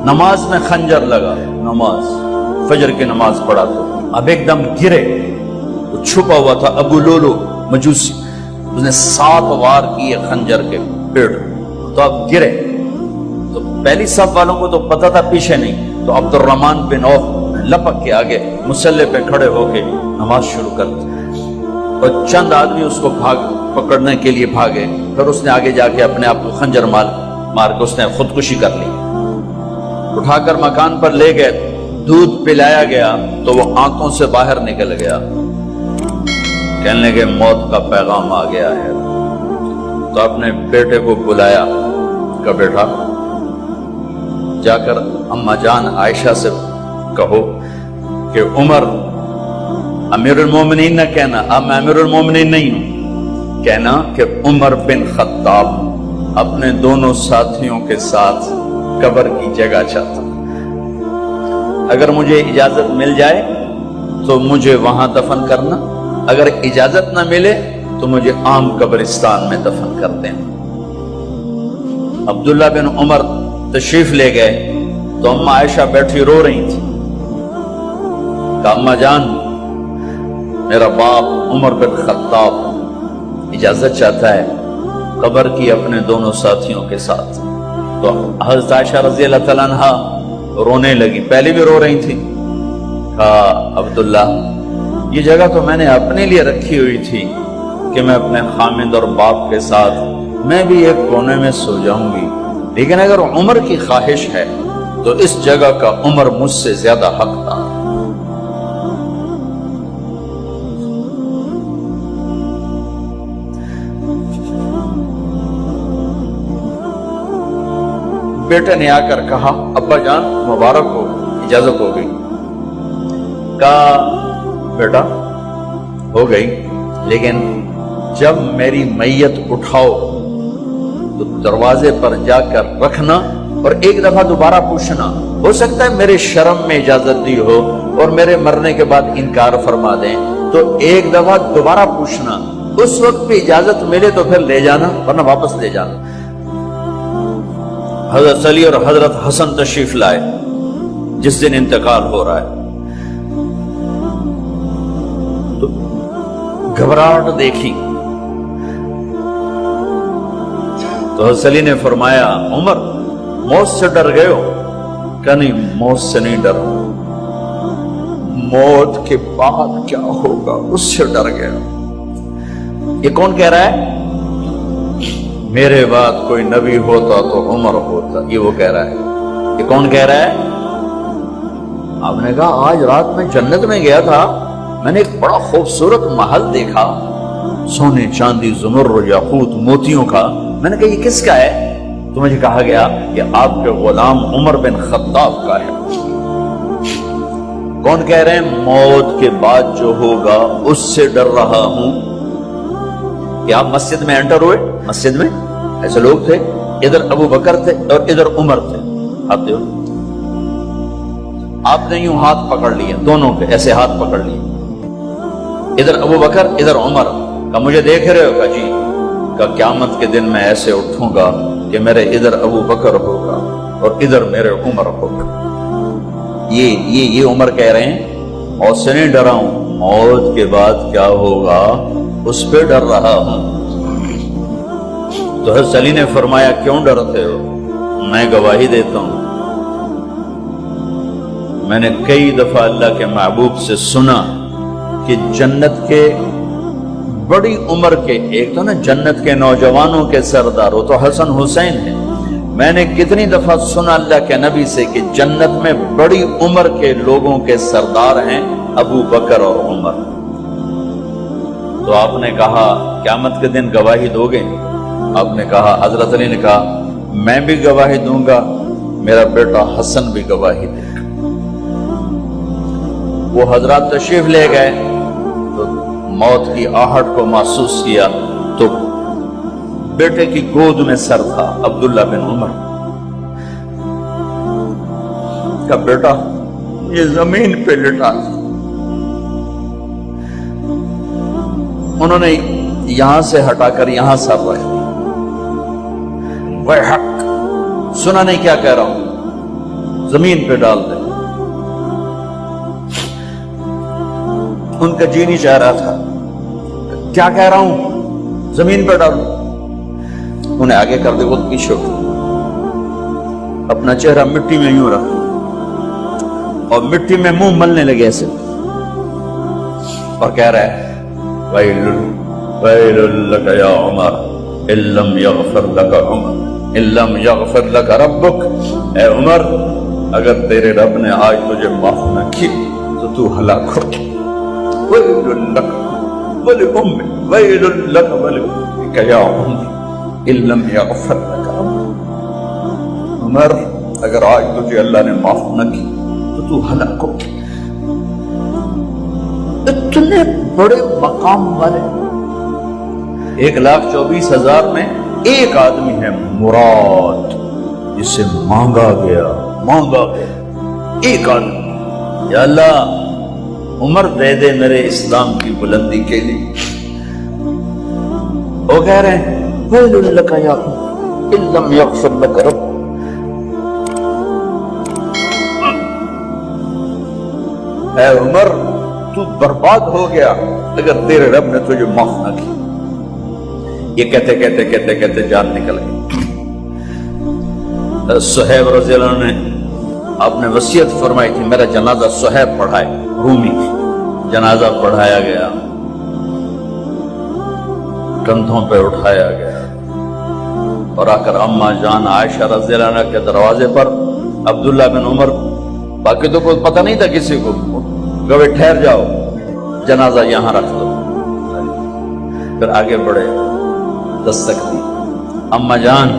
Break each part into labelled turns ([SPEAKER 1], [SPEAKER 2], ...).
[SPEAKER 1] نماز میں خنجر لگا، نماز فجر کی نماز پڑھا تو اب ایک دم گرے، وہ چھپا ہوا تھا ابو لولو مجوسی، اس نے 7 وار کیے خنجر کے پیڑ، تو اب گرے تو پہلی صف والوں کو تو پتہ تھا پیچھے نہیں، تو عبد الرحمن بن عوف لپک کے آگے مصلی پہ کھڑے ہو کے نماز شروع کر دی، اور چند آدمی اس کو پکڑنے کے لیے بھاگے، پھر اس نے آگے جا کے اپنے آپ کو خنجر مار کے اس نے خودکشی کر لی، اٹھا کر مکان پر لے گئے، دودھ پلایا گیا تو وہ آنتوں سے باہر نکل گیا، کہنے لگے موت کا پیغام آ گیا ہے، تو اپنے بیٹے کو بلایا کہ بیٹا جا کر اماں جان عائشہ سے کہو کہ عمر امیر المومنین نہ کہنا، اب میں امیر المومنین نہیں ہوں، کہنا کہ عمر بن خطاب اپنے دونوں ساتھیوں کے ساتھ قبر کی جگہ چاہتا، اگر مجھے اجازت مل جائے تو مجھے وہاں دفن کرنا، اگر اجازت نہ ملے تو مجھے عام قبرستان میں دفن کر دینا۔ عبداللہ بن عمر تشریف لے گئے تو اماں عائشہ بیٹھی رو رہی تھی، کہا اماں جان میرا باپ عمر بن خطاب اجازت چاہتا ہے قبر کی اپنے دونوں ساتھیوں کے ساتھ، تو حضرت عائشہ رضی اللہ تعالیٰ عنہا رونے لگی، پہلے بھی رو رہی تھی، کہا عبداللہ یہ جگہ تو میں نے اپنے لیے رکھی ہوئی تھی کہ میں اپنے خامد اور باپ کے ساتھ میں بھی ایک کونے میں سو جاؤں گی، لیکن اگر عمر کی خواہش ہے تو اس جگہ کا عمر مجھ سے زیادہ حقدار۔ بیٹے نے آ کر کہا ابا جان مبارک ہو، اجازت ہو گئی، کہا بیٹا ہو گئی، لیکن جب میری میت اٹھاؤ تو دروازے پر جا کر رکھنا اور ایک دفعہ دوبارہ پوچھنا، ہو سکتا ہے میرے شرم میں اجازت دی ہو اور میرے مرنے کے بعد انکار فرما دیں، تو ایک دفعہ دوبارہ پوچھنا، اس وقت بھی اجازت ملے تو پھر لے جانا ورنہ واپس لے جانا۔ حضرت علی اور حضرت حسن تشریف لائے جس دن انتقال ہو رہا ہے، تو گھبراہٹ دیکھی تو حضرت علی نے فرمایا عمر موت سے ڈر گئے ہو؟ کہ نہیں موت سے نہیں ڈر، موت کے بعد کیا ہوگا اس سے ڈر گیا۔ یہ کون کہہ رہا ہے؟ میرے بعد کوئی نبی ہوتا تو عمر ہوتا، یہ وہ کہہ رہا ہے۔ یہ کون کہہ رہا ہے؟ آپ نے کہا آج رات میں جنت میں گیا تھا، میں نے ایک بڑا خوبصورت محل دیکھا، سونے چاندی زمرد یاقوت موتیوں کا، میں نے کہا یہ کس کا ہے؟ تو مجھے کہا گیا کہ آپ کے غلام عمر بن خطاب کا ہے۔ کون کہہ رہے ہیں موت کے بعد جو ہوگا اس سے ڈر رہا ہوں؟ کہ آپ مسجد میں انٹر ہوئے، مسجد میں ایسے لوگ تھے، ادھر ابو بکر تھے اور ادھر عمر تھے، آپ نے یوں ہاتھ پکڑ لیے، دونوں کے ایسے ہاتھ پکڑ لیے، ادھر ابو بکر ادھر عمر، کہ مجھے دیکھ رہے ہو؟ کہ جی، کہ قیامت کے دن میں ایسے اٹھوں گا کہ میرے ادھر ابو بکر ہوگا اور ادھر میرے عمر ہوگا۔ یہ عمر کہہ رہے ہیں موت سے نہیں ڈرا ہوں، موت کے بعد کیا ہوگا اس پہ ڈر رہا ہوں۔ تو حضرت علی نے فرمایا کیوں ڈرتے ہو؟ میں گواہی دیتا ہوں، میں نے کئی دفعہ اللہ کے محبوب سے سنا کہ جنت کے بڑی عمر کے، ایک تو نا جنت کے نوجوانوں کے سردار وہ تو حسن حسین ہیں، میں نے کتنی دفعہ سنا اللہ کے نبی سے کہ جنت میں بڑی عمر کے لوگوں کے سردار ہیں ابو بکر اور عمر۔ تو آپ نے کہا قیامت کے دن گواہی دو گے؟ آپ نے کہا، حضرت علی نے کہا میں بھی گواہی دوں گا، میرا بیٹا حسن بھی گواہی دے گا۔ وہ حضرات تشریف لے گئے تو موت کی آہٹ کو محسوس کیا تو بیٹے کی گود میں سر تھا عبداللہ بن عمر کا، بیٹا یہ زمین پہ لٹا، انہوں نے یہاں سے ہٹا کر یہاں سر رکھ دیا۔ وہ حق سنا نہیں کیا کہہ رہا ہوں، زمین پہ ڈال دیں. ان کا جی نہیں چاہ رہا تھا. کیا کہہ رہا ہوں؟ زمین پہ ڈالو. انہیں آگے کر دے، وہ پیچھے اٹھو، اپنا چہرہ مٹی میں یوں رکھ اور مٹی میں منہ ملنے لگے ایسے، اور کہہ رہا ہے ویل ویل لک یا عمر ان لم یغفر لک عمر ان لم یغفر لک ربک. اے عمر، اگر تیرے رب نے آج تجھے معاف نہ کی تو تو ہلاک ہو. ویل لک ولأمک ویل لک ولأمک یا عمر ان لم یغفر لک ربک. عمر، اگر آج تجھے اللہ نے معاف نہ کی تو ہلاک ہو. اتنے بڑے مقام والے 1,24,000 میں ایک آدمی ہے مراد، جسے مانگا گیا ایک آدمی. یا اللہ، عمر دے دے میرے اسلام کی بلندی کے لیے. وہ کہہ رہے ہیں ویل لک یا عمر ان لم یغفر لک ربک. اے عمر، تو برباد ہو گیا اگر تیرے رب نے تجھے معاف نہ کی. یہ کہتے کہتے کہتے کہتے جان نکل گئی. صہیب رضی اللہ عنہ نے آپ نے وصیت فرمائی تھی میرا جنازہ صہیب پڑھائے. رومی جنازہ پڑھایا گیا، کندھوں پہ اٹھایا گیا، اور آ کر اماں جان عائشہ رضی اللہ عنہ کے دروازے پر عبداللہ بن عمر، باقی تو کوئی پتہ نہیں تھا کسی کو، گوے ٹھہر جاؤ، جنازہ یہاں رکھ دو. پھر آگے بڑھے، دستک دی، اماں جان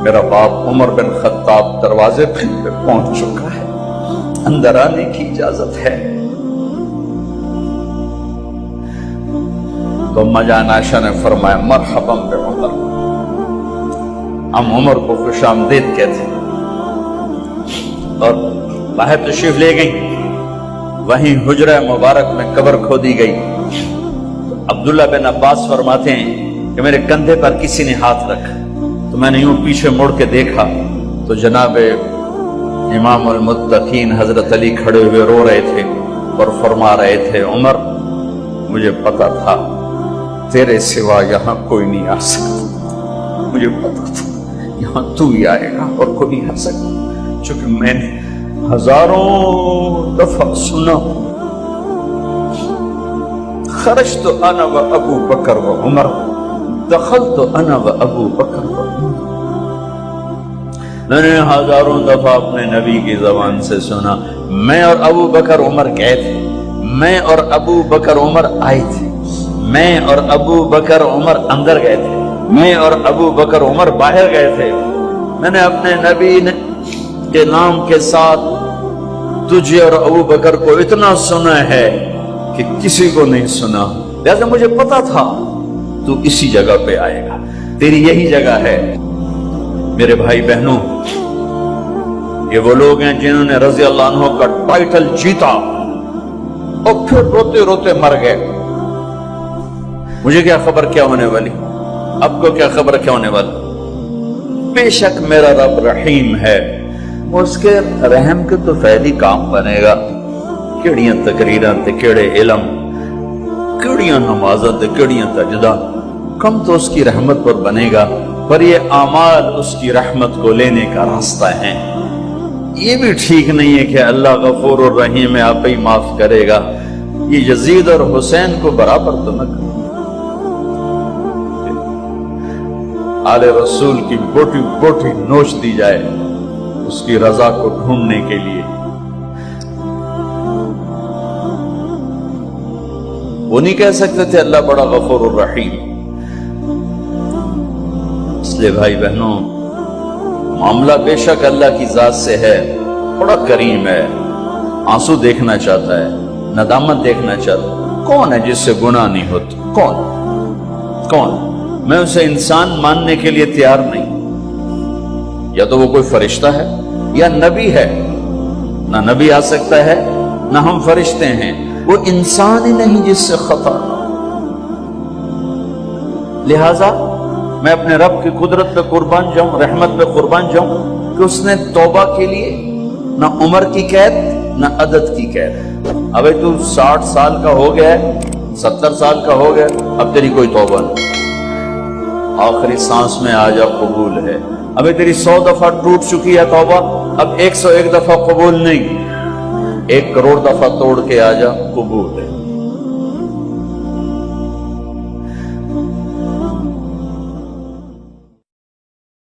[SPEAKER 1] میرا باپ عمر بن خطاب دروازے پہ پہنچ چکا ہے، اندر آنے کی اجازت ہے. تو اماں جان عائشہ نے فرمایا مرحبا بعمر. ہم عمر کو خوش آمدید کہتے اور باہر تشریف لے گئی. وہیں حجرہ مبارک میں قبر کھودی گئی. عبداللہ بن عباس فرماتے ہیں کہ میرے کندھے پر کسی نے ہاتھ رکھا تو میں نے یوں پیچھے مڑ کے دیکھا تو جناب امام المتقین حضرت علی کھڑے ہوئے رو رہے تھے اور فرما رہے تھے عمر، مجھے پتا تھا تیرے سوا یہاں کوئی نہیں آ سکتا، مجھے پتا تھا یہاں تو ہی آئے گا اور کوئی نہیں آ سکتا، چونکہ میں نے ہزاروں دفعہ سنا خرجت انا و ابو بکر و عمر دخلت انا و ابو بکر و عمر. میں نے ہزاروں دفعہ اپنے نبی کی زبان سے سنا میں اور ابو بکر عمر گئے تھے، میں اور ابو بکر عمر آئے تھے، میں اور ابو بکر عمر اندر گئے تھے، میں اور ابو بکر عمر باہر گئے تھے. میں نے اپنے نبی کے نام کے ساتھ تجھے اور ابو بکر کو اتنا سنا ہے کہ کسی کو نہیں سنا، لہذا مجھے پتا تھا تو اسی جگہ پہ آئے گا، تیری یہی جگہ ہے. میرے بھائی بہنوں، یہ وہ لوگ ہیں جنہوں نے رضی اللہ عنہ کا ٹائٹل جیتا اور پھر روتے روتے مر گئے. مجھے کیا خبر کیا ہونے والی، اب کو کیا خبر کیا ہونے والی. بے شک میرا رب رحیم ہے، اس کے رحم کے تو فعلی کام بنے گا. کیڑیاں تقریراں تے کیڑے علم، کیڑیاں نمازاں تے کیڑیاں تجدہ، کم تو اس کی رحمت پر بنے گا، پر یہ اعمال اس کی رحمت کو لینے کا راستہ ہے. یہ بھی ٹھیک نہیں ہے کہ اللہ غفور الرحیم ہے، آپ ہی معاف کرے گا. یہ یزید اور حسین کو برابر تو نہ کرے. آل رسول کی بوٹی بوٹی نوچ دی جائے اس کی رضا کو ڈھونڈنے کے لیے. وہ نہیں کہہ سکتے تھے اللہ بڑا غفور الرحیم. اس لیے بھائی بہنوں، معاملہ بے شک اللہ کی ذات سے ہے، بڑا کریم ہے، آنسو دیکھنا چاہتا ہے، ندامت دیکھنا چاہتا ہے. کون ہے جس سے گناہ نہیں ہوتا؟ کون؟ میں اسے انسان ماننے کے لیے تیار نہیں. یا تو وہ کوئی فرشتہ ہے یا نبی ہے. نہ نبی آ سکتا ہے نہ ہم فرشتے ہیں. وہ انسان ہی نہیں جس سے خطا نہ ہو. لہذا میں اپنے رب کی قدرت پہ قربان جاؤں، رحمت پہ قربان جاؤں کہ اس نے توبہ کے لیے نہ عمر کی قید نہ عدد کی قید. ابھی تو 60 سال کا ہو گیا ہے، 70 سال کا ہو گیا، اب تیری کوئی توبہ نہیں، آخری سانس میں آ جا قبول ہے. ابھی تیری 100 دفعہ ٹوٹ چکی ہے توبہ، اب 101 دفعہ قبول نہیں، 1 کروڑ دفعہ توڑ کے آ جا قبول ہے.